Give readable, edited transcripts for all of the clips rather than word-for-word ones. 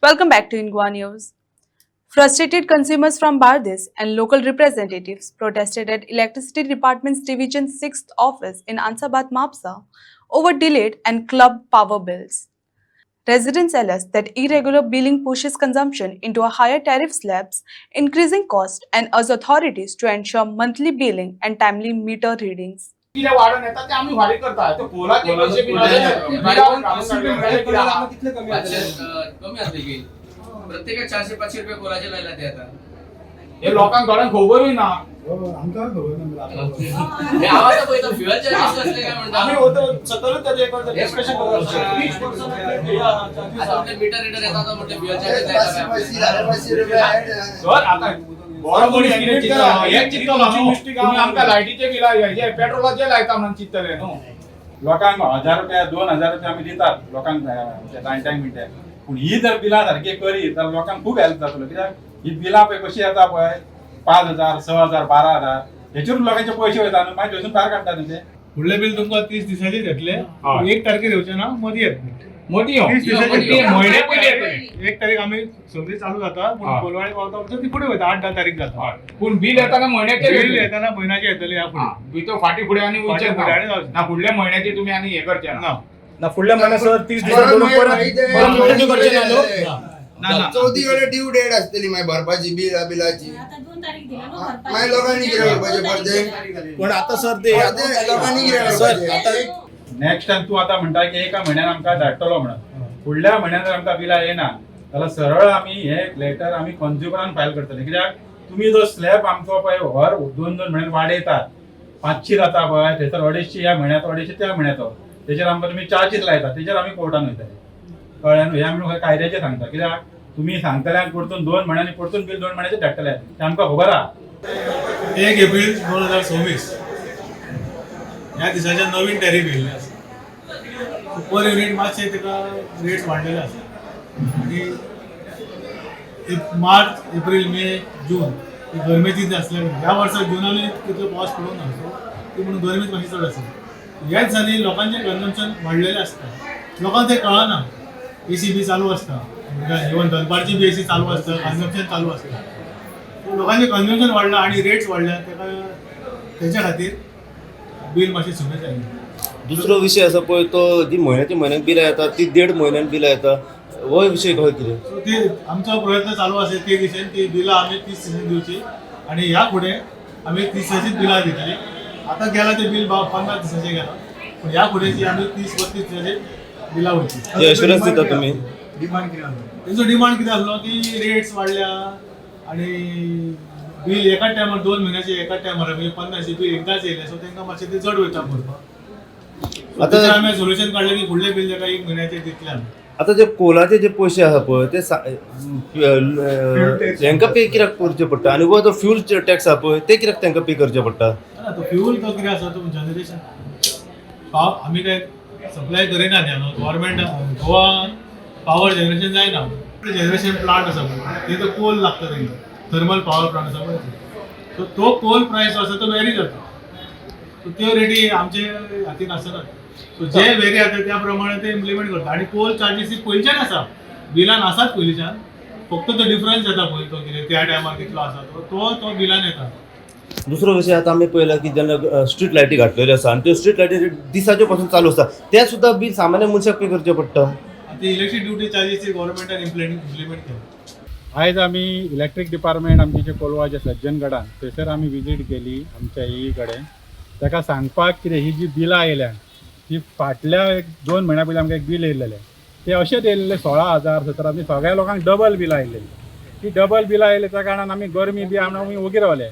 Welcome back to Ingwa News. Frustrated consumers from Bardis and local representatives protested at Electricity Department's Division 6th office in Ansabad, Mapsa over delayed and club power bills. Residents alleged that irregular billing pushes consumption into a higher tariff slabs, increasing cost, and urge authorities to ensure monthly billing and timely meter readings. बिला वाढून येतात ते आम्ही वाढी करताय तो कोलाचे पैसे तिथले कमी असते की प्रत्येक 400-500 रुपये कोलाचे लायला ते आता हे लोकांकडून खबर ना आमकां खबर ना हे आवाज पळयता फ्युअल चार्जेस असले काय म्हणतात आम्ही होतो सतत त्याचे एक डिस्कशन करतो 20% आता ते मीटर रीडर येतात म्हटले फ्युअल चार्जेस सर आता बरोबर एक चित्तलो तुम्ही आमका लायटीचे बिल हे पेट्रोलाचे लायता म्हणून चित्तले न्हू लोकांक 1000 रुपया 2000 रुपया आमी दितात लोकांक टायम मिनिटे पूण ही जर बिलां सारखी करी तर लोकांक खूब हेल्प जातलो कित्याक ही बिलां पळय कशी येता पळय 5000 6000 12000 हेचेर लोकांचे पयशे वयता न्हू मागीर थंयसून भायर काडटा न्हू ते फुडले बिल तुमकां 30 दिसाचे येतले 1 तारखेर येवचे ना मदीं येतले मोठी हो 30 दिसाचे महिने पयलीं येतले 1 तारीख आमी सगळी चालू जाता पूण कोलवाडी पावता म्हणजे ती फुडें वयता 8-10 तारीख जाता पूण बिल येताना महिन्याचे बिल येताना म्हयन्याचे येतले ह्या फुडें भितर फाटी फुडें आणि उंचे फाटी फुडें आणि जावचे. ना फुडल्या महिन्याचे तुम्ही आणि हे करचे ना ना फुडल्या महिन्यात सर 30 दिवसांनी परत करचे ना न्हू? ना चौथी कडे ड्यू डेट असतली मागीर भरपाची बिलाची आता 2 तारीख दिला ना भरपाची. मागीर लोकांनी कितें करपाचें परते पण आता सर ते लोकांनी कितें सर करपाचें आता नेक्स्ट टाइम तूं आतां म्हणटा की एका म्हयन्यान आमकां धाडटलो म्हणून फुडल्या म्हयन्यान जर आमकां बिलां येना जाल्यार सरळ आमी हे लेटर आमी कंज्युमरान फायल करतले कित्याक तुमी जो स्लॅब आमचो पळय हर 2-2 म्हयन्यान वाडयतात 500 जाता पळय थंयसर 250 ह्या म्हयन्यात 250 त्या म्हयन्याचो तेचेर आमकां तुमी चार्जीस लायता तेचेर आमी कोर्टान वयतले कळ्ळें न्हू हे आमी कायद्याचें सांगता कित्याक तुमी सांगतल्यांक परतून 2 म्हयन्यांनी परतून बील 2 म्हयन्याचें धाडटले ते आमकां खबर आहा 1 एप्रिल 2026 ह्या दिसाच्या नवीन टॅरिफ येयल्ले आसा पर युनिट मातशे तेका रेट्स वाडलेले आसा आनी मार्च एप्रील मे जून ही गरमेची दीस आसले ह्या वर्सा जुनानूय तितलो पावस पडूंक ना सो ती म्हणून गरमेच मातशी चड आसा ह्या दिसांनी लोकांचें कन्जम्पशन वाडलेलें आसता लोकांक तें कळना एसी बी चालू आसता इवन दनपारची बी एसी चालू आसता कन्जम्पशन चालू आसता सो लोकांचें कन्जम्पशन वाडलां आनी रेट्स वाडल्या तेच्या खातीर बील मातशें सुबेज जालें दुसरो विषय आसा पळय तो जी म्हयन्याक बिलां येता ती 1.5 म्हयन्यान बिलां येता हो विषय खंय कितें सो ती आमचो प्रयत्न चालू आसा ते दिशेन ती बिलां आमी 30 दिसांनी दिवची आनी ह्या फुडें आमी 30 दिसांचीच बिलां दितली आतां गेला ते बील 15 दिसांचें गेलां पूण ह्या फुडें ती आमी 30-32 दिसांची बिलां वयची हे एश्युरन्स दिता तुमी डिमांड कितें आसलो तेंचो डिमांड कितें आसलो की रेट्स वाडल्या आनी बील एकाच टायमार 2 म्हयन्याचे एकाच टायमार म्हणजे 50 बील एकदांच येयलें सो तांकां मातशें ते चड वयता भरपाक आतां आतां आमी सोल्युशन काडलें की फुडले बील ताका 1 म्हयन्याचे दितले आमी आतां जे कोलाचे जे पयशे आसा पळय ते तांकां पे कित्याक करचे पडटा आनी वो जो फ्यूल टॅक्स आसा पळय ते कित्याक तांकां पे करचे पडटा तो फ्यूल तो कितें आसा तो जनरेशन आमी काय सप्लाय करिना न्ही हांगा गव्हर्मेंट गोवा पावर जनरेशन जायना जनरेशन प्लांट आसा पळय ते तो कोल लागता तांकां थर्मल पावर प्लांट आसा पळय सो तो कोल प्रायस आसा तो वेरी जाता सो त्यो रेटी आमचे हातीन आसना सो जे वेरी जाता त्या प्रमाणे ते इम्प्लिमेंट करता आनी कोल चार्जीस पयलींच्यान आसा बिलान आसात पयलींच्यान फक्त तो डिफरन्स जाता पळय तो कितें त्या टायमार कितलो आसा तो बिलान येता दुसरो विषय आतां आमी पळयला की जेन्ना स्ट्रीट लायटी घातलेल्यो आसा आनी त्यो स्ट्रीट लायटी दिसाच्यो पासून चालू आसता ते सुद्दां बील सामान्य मनशाक पे करचे पडटा आतां इलेक्ट्रीक ड्युटी चार्जीस गव्हर्मेंटान इम्प्लिमेंट केला आयज आमी इलेक्ट्रीक डिपार्टमेंट आमचे जे कोलवा जे सज्जनगडान थंयसर आमी विजीट केली आमच्या ई कडेन ताका सांगपाक कितें ही जी बिलां आयल्या ती फाटल्या 2 म्हयन्या पयलीं आमकां एक बील येयल्लें ते अशेंच येयल्ले 16000 17 आनी सगळ्या लोकांक डबल बिलां आयिल्लीं ती डबल बिलां आयली त्या कारणान आमी गरमी बी आमी ओगी रावले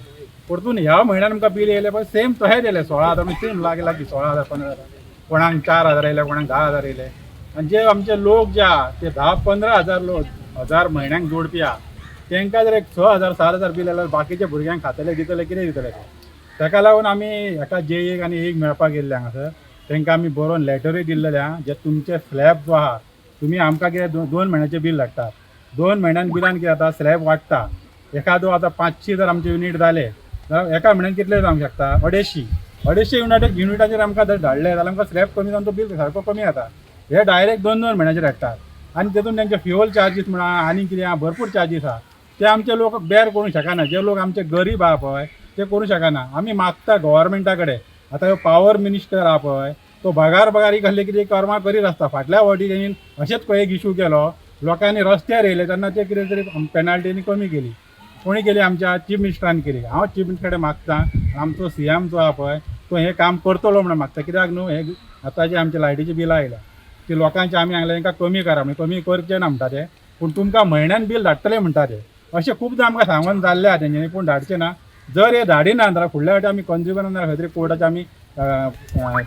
परतून ह्या म्हयन्यान आमकां बील येयलें पण सेम तशेंच येयलें 16000 सेम लागला की 16000 15,000 कोणाक 4000 येयले कोणाक 10,000 येयले आनी जे आमचे लोक जे आहा ते 10-15,000 लोक 1000 म्हयन्याक जोडपी आहा तांकां जर एक 6,000 7,000 बील येल्यार बाकीच्या भुरग्यांक खातले दितले कितें दितले ताका लागून आमी हेका जे आनी एक मेळपाक गेल्ले हांगासर तांकां आमी बरोवन लेटरूय दिल्लेले आहा जे तुमचे स्लॅब जो आहा तुमी आमकां कितें 2 म्हयन्याचें बील धाडटात 2 म्हयन्यान बिलान कितें जाता स्लॅब वाडटा एखादो आतां 500 जर आमचे युनीट जाले जाल्यार एका म्हयन्यान कितले जावंक शकता 250 युनिटाचेर आमकां जर धाडले जाल्यार आमकां स्लॅब कमी जावन तो बील सारको कमी जाता हे डायरेक्ट 2-2 म्हयन्याचेर धाडटात आनी तेतून तेंचे फ्युअल चार्जीस म्हणा आनी कितें आहा भरपूर चार्जीस आहा ते आमचे लोक बेर करूंक शकना. जे लोक आमचे गरीब आहा पळय ते करूंक शकना. आमी मागता गव्हर्मेंटा कडेन आतां ह्यो पॉवर मिनिस्टर आहा पळय तो भगारी कहले कितें कर्मां करीत आसता. फाटल्या फावटी तेणी अशेंच एक इशू केलो लोकांनी रस्त्यार येयले तेन्ना ते कितें तरी पेनाल्टीनी कमी केली. कोणी केली आमच्या चीफ मिनिस्टरान केली. हांव चीफ मिनिस्टर कडेन मागता आमचो CM जो आहा पळय तो हें काम करतलो म्हणून मागता. कित्याक न्हू हे आतां जे आमचे लायटीची बिलां आयल्या ती लोकांची आमी हांगल्या तांकां कमी करा म्हणजे कमी करचें ना म्हणटा ते पूण तुमकां म्हयन्यान बील धाडटले म्हणटा ते. अशें खुबदां आमकां सांगून जाल्लें आहा तेंच्यांनी पूण धाडचें ना. जर हे धाडिना जाल्यार फुडल्या फावटी आमी कंज्युमरांना खंय तरी कोर्टाचे आमी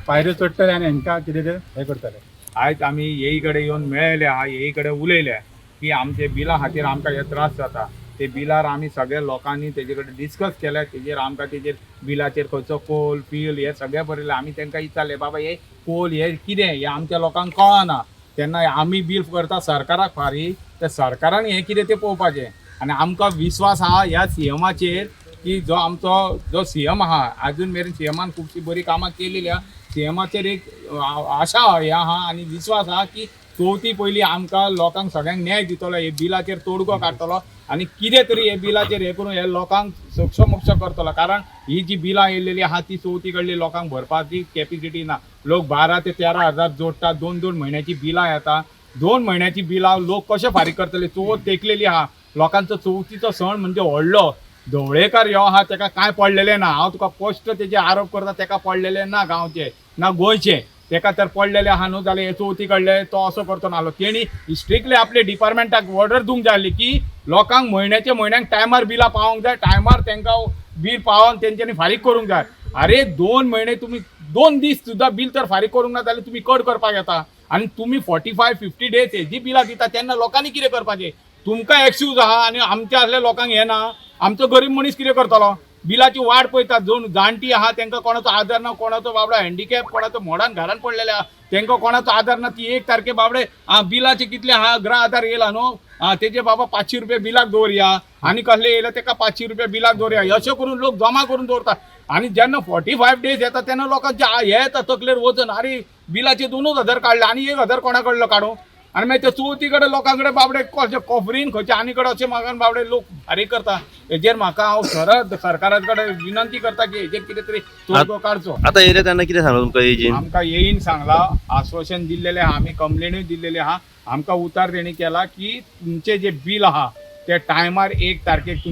पायऱ्यो चडटले आनी हांकां कितें तें हें करतले. आयज आमी येई कडेन येवन मेळयले आहा येई कडेन उलयले की आमचे बिला खातीर आमकां हे त्रास जाता. ते बिलार आमी सगळे लोकांनी तेजे कडेन डिस्कस केले. तेजेर आमकां तेजेर बिलाचेर खंयचो कोल फील हे सगळें बरयलें. आमी तांकां विचारलें बाबा हे कोल हे कितें हे आमच्या लोकांक कळना. तेन्ना आमी बील करता सरकाराक फारीक ते सरकारान हें कितें तें पळोवपाचें. आनी आमकां विश्वास आहा ह्या CMाचेर की जो आमचो CM आहा आजून मेरेन CMान खुबशीं बरीं कामां केलेली आहा. CMाचेर एक आशा हे आहा आनी विश्वास आहा की चवथी पयलीं आमकां लोकांक सगळ्यांक न्याय दितलो. हे बिलाचेर तोडगो काडटलो आनी कितें तरी हे बिलाचेर हे करून हे लोकांक सक्षम करतलो. कारण ही जी बिलां येयलेली आहा ती चवथी कडली लोकांक भरपाची कॅपेसिटी ना. लोक 12 ते 13 हजार जोडटा. 2 म्हयन्याची बिलां येता. 2 म्हयन्याची बिलां लोक कशे फारीक करतले. चवथ तेकलेली आहा. लोकांचो चवथीचो सण म्हणजे व्हडलो. धवळेकार ह्यो आहा ताका कांय पडलेलें ना. हांव तुका स्पश्ट तेजे आरोप करता ताका पडलेले ना गांवचे ना गोंयचे. ताका तर पडलेले आहा न्हू जाल्यार हे चवथी कडले तो असो करतो नाहलो. तेणी स्ट्रिक्टली आपले डिपार्टमेंटाक ऑर्डर दिवंक जाय आसली की लोकांक म्हयन्याक टायमार बिलां पावोवंक जाय. टायमार तांकां बील पावोवन तेंच्यांनी फारीक करूंक जाय. अरे 2 म्हयने तुमी 2 दीस सुद्दां बील तर फारीक करूंक ना जाल्यार तुमी कट करपाक येता. आनी तुमी 45-50 डेज हेजी बिलां दिता तेन्ना लोकांनी कितें करपाचें. तुमकां एक्सक्यूज आहा आनी आमच्या असल्या लोकांक हें ना. आमचो गरीब मनीस कितें करतलो. बिलाची वाट पळयतात. जो जाणटी आहा तांकां कोणाचो आदार ना. कोणाचो बाबडो हँडिकॅप कोणाचो मोडान घरान पडलेले आहा तांकां कोणाचो आदार ना. ती 1 तारखे बाबडे बिलाचे कितले आहा गृह आधार येयला न्हू तेजे बाबा 500 रुपया बिलाक दवरया आनी कसले येयले ताका 500 रुपया बिलाक दवरया. अशें करून लोक जमा करून दवरतात. आनी जेन्ना 45 डेज येता तेन्ना लोकांचे हे येता तकलेर वजन. अरे बिलाचे 2,000 काडले आनी 1,000 कोणा कडलो काडूं. आनी मागीर ते चवथी कडेन लोकां कडेन बाबडे कशे कॉफरीन खंयचे आनी कडेन अशें मागून बाबडे लोक फारीक करता. हेजेर म्हाका हांव सरळ सरकारा कडेन विनंती करता की हेजेर कितें तरी तोडगो काडचो. आतां येयले तेन्ना कितें सांगला तुमकां एजीन? आमकां येईन सांगला आश्वासन दिल्लेलें आहा. आमी कंप्लेनूय दिल्लेली आहा. आमकां उतार तेणी केला की तुमचे जे बील आहा ते टायमार 1 तारखेक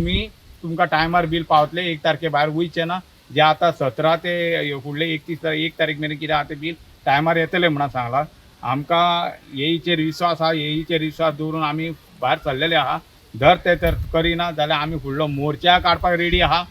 तुमकां टायमार बील पावतले. 1 तारखे भायर वयचें ना. जे आतां 17 ते फुडले 1 तारीख मेरेन कितें आहा ते बील टायमार येतले म्हणून सांगला. आमकां येईचेर विश्वास आहा. येईचेर विश्वास दवरून आमी भायर सरलेले आहा. जर ते तर करिना जाल्यार आमी फुडलो मोर्चा काडपाक रेडी आहा.